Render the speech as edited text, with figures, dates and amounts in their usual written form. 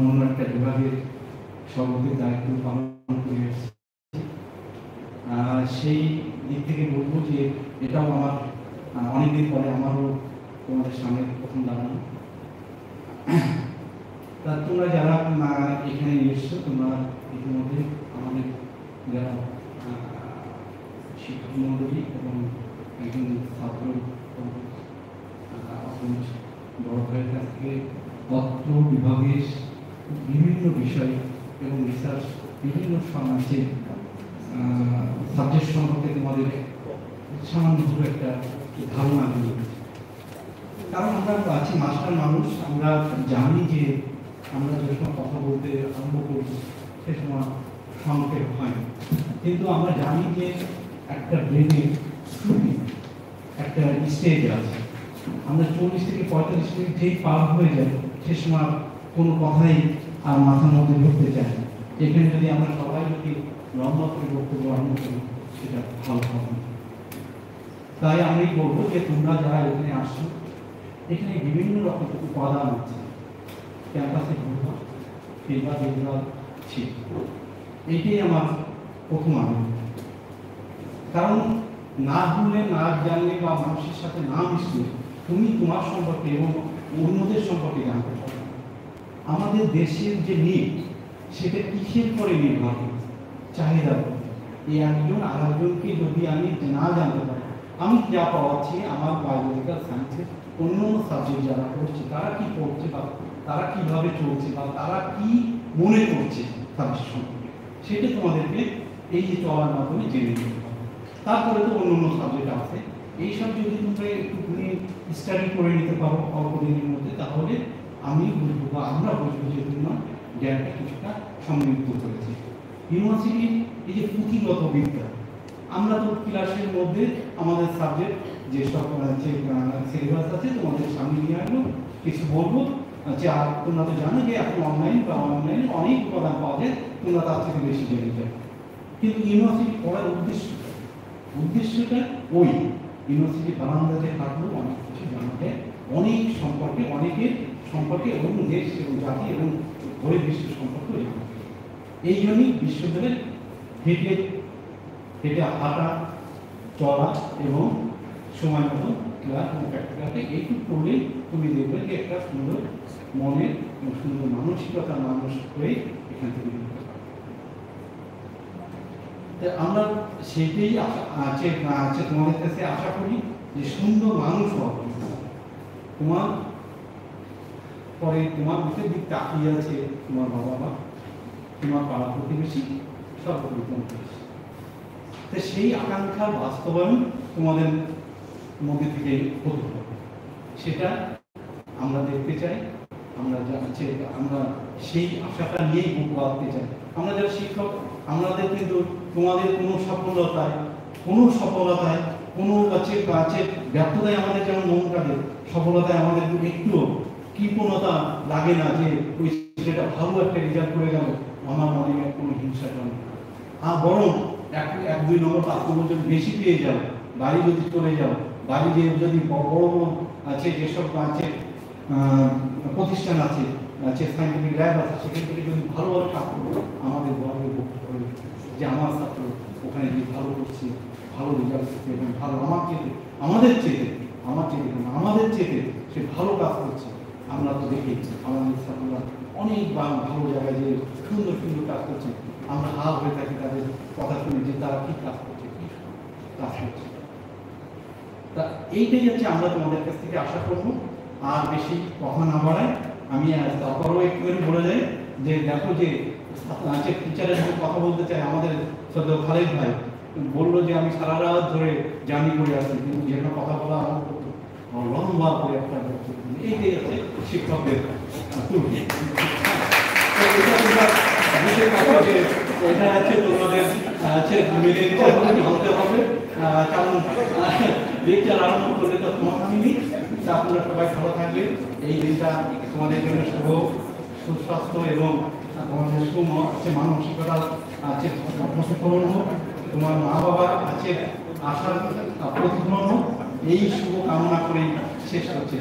অন্য একটা বিভাগের সভাপতির দায়িত্ব পালন করে এসেছি। সেই দিক থেকে বলবো যে এটাও আমার অনেকদিন পরে আমারও তোমাদের সামনে প্রথম দাঁড়ানো। তা তোমরা যারা এখানে এসছো তোমরা ইতিমধ্যে আমাদের যারা শিক্ষক মন্ডলী এবং একজন ছাত্র বড় ভাইয়ের কাছ থেকে তথ্য বিভাগের বিভিন্ন বিষয় এবং রিসার্চ বিভিন্ন সমাজের সাবজেক্ট সম্পর্কে তোমাদের সামান্য একটা ধারণা নিয়ে, কারণ আমরা আছি মাস্টার মানুষ, আমরা জানি যে আমরা যে সময় কথা বলতে আরম্ভ করব সে সময় সংক্ষেপ হয়, কিন্তু আমরা জানি যে একটা ব্রেনের একটা স্টেজ আছে। আমরা 40 থেকে 45 মিনিট যেই পার হয়ে যায় সে সময় কোনো কথাই আর মাথার মধ্যে ঢুকতে চায় না। এখানে যদি আমরা সবাই যদি লম্বা করে বক্তব্য আরম্ভ করি সেটা ভালো হবে। তাই আমি বলবো যে তোমরা যারা এখানে আসছো, এখানে বিভিন্ন রকম উপাদান আছে ক্যাম্পাসে ঘুরবা কিংবা যেগুলো ছিল, এইটাই আমার প্রথম আনন্দ। কারণ না ভুললে, না জানলে বা মানুষের সাথে না মিশলে তুমি তোমার সম্পর্কে এবং অন্যদের সম্পর্কে জানতে পারবে। আমাদের দেশের যে নিট সেটা কিসের পরে নির্ভর করে? চাহিদা। এই একজন আর একজনকে যদি আমি না জানতে পারি, আমি যা পড়াচ্ছি আমার বায়োলজিক্যাল সায়েন্সের অন্য সাবজেক্ট যারা পড়ছে তারা কি পড়ছে বা তারা কিভাবে চলছে বা তারা কি মনে করছে তাদের সম্পর্কে, সেটা তোমাদেরকে এই যে চলার মাধ্যমে জেনে নিতে হবে। তারপরে তো অন্য সাবজেক্ট আছে, এইসব যদি তোমরা একটুখানি স্টাডি করে নিতে পারো অল্প দিনের মধ্যে, তাহলে আমি বুঝবো বা আমরা বুঝবো যে তোমরা জ্ঞানটা কিছুটা সমৃদ্ধ করেছে। ইউনিভার্সিটির এই যে পুঁথিগত বিদ্যা, আমরা তো ক্লাসের মধ্যে আমাদের সাবজেক্ট যেসব সিলেবাস আছে তোমাদের সামনে নিয়ে আসবো, কিছু বলবো যে আর তোমরা তো জানো যে এখন অনলাইনে অনেক উপাদান পাওয়া যায়, তোমরা তার থেকে বেশি জেনে যাবে। কিন্তু ইউনিভার্সিটি পড়ার উদ্দেশ্যটা ওই ইউনিভার্সিটি বারান্দাতে থাকলেও অনেক কিছু জানা যায়, অনেক সম্পর্কে, অনেকের সম্পর্কে এবং দেশ এবং জাতি এবং বহির্বিশ্ব সম্পর্কে জানা যায়। এই জন্যই বিশ্ববিদ্যালয়ে হেঁটে হেঁটে হাঁটা, চলা এবং সময় মতো ক্লাস এবং প্র্যাকটিক্যালকে এইটুকু করলেই তুমি দেখবে যে একটা সুন্দর মনের এবং সুন্দর মানসিকতার মানুষ হয়ে এখান থেকে দিতে পারবে। আমরা সেটাই আছে তোমাদের কাছে আশা করি যে সুন্দর মানুষ হওয়া। তোমার পরে তোমার মুখের দিক তাকিয়ে আছে তোমার বাবা মা, তোমার পাড়া প্রতিবেশী, সব প্রতিবেশী। তো সেই আকাঙ্ক্ষার বাস্তবায়ন তোমাদের মধ্যে থেকে হতে হবে, সেটা আমরা দেখতে চাই। আমরা আমরা সেই আশাটা নিয়েই বুক বাঁধতে চাই। আমরা যারা শিক্ষক, আমাদের কিন্তু তোমাদের কোনো সফলতায় কোনো ব্যর্থতায় আমাদের যেমন মন কাটে, সফলতায় আমাদের একটুও কৃপণতা লাগে না যে ওই সেটা ভালো একটা রেজাল্ট করে গেল আমার মনে কোনো হিংসা নেই। বরং 1-2 নম্বর 5 নম্বর যদি বেশি পেয়ে যাও, বাড়ি যদি চলে যাও, বাড়ি দিয়ে যদি বড় বড় আছে যেসব আছে প্রতিষ্ঠান আছে, সাইন্টিফিক ল্যাব আছে, সেখান থেকে যদি ভালো ভালো কাজ করবো আমাদের গর্বে বোধ করে যে আমার ছাত্র ওখানে গিয়ে ভালো করছে, ভালো রেজাল্ট করছে এবং ভালো আমাদের চেয়ে সে ভালো কাজ করছে। আমরা তো দেখেছি আমাদের ছাত্ররা অনেক ভালো জায়গায় যে সুন্দর সুন্দর কাজ করছে, আমরা হাল হয়ে থাকি তাদের কথা শুনে যে তারা কি কাজ করছে, কি কাজ করছে। তা এইটাই হচ্ছে আমরা তোমাদের কাছ থেকে আশা করবো। আর বেশি কথা না বাড়ায় আমি তারপরেও একটুখানি বলে যাই যে দেখো যে টিচারের সাথে কথা বলতে চাই, আমাদের শ্রদ্ধেয় খালেদ ভাই বললো যে আমি সারা রাত ধরে জার্নি করে আসছি, কিন্তু যেটা কথা বলা আরম্ভ করতো লম্বা করে একটা এইটাই হচ্ছে শিক্ষকদের এটা হচ্ছে তোমাদের মেনে ভাবতে হবে। কারণ লেকচার আরম্ভ করলে তো তোমার আমি নেই। আপনারা সবাই ভালো থাকবেন। এই দিনটা তোমাদের জন্য সুস্বাস্থ্য এবং তোমাদের মানসিকতা আছে প্রতিফলন হোক, তোমার মা বাবার আছে আশার প্রতিফলন হোক, এই শুভ কামনা করেই শেষ করছে।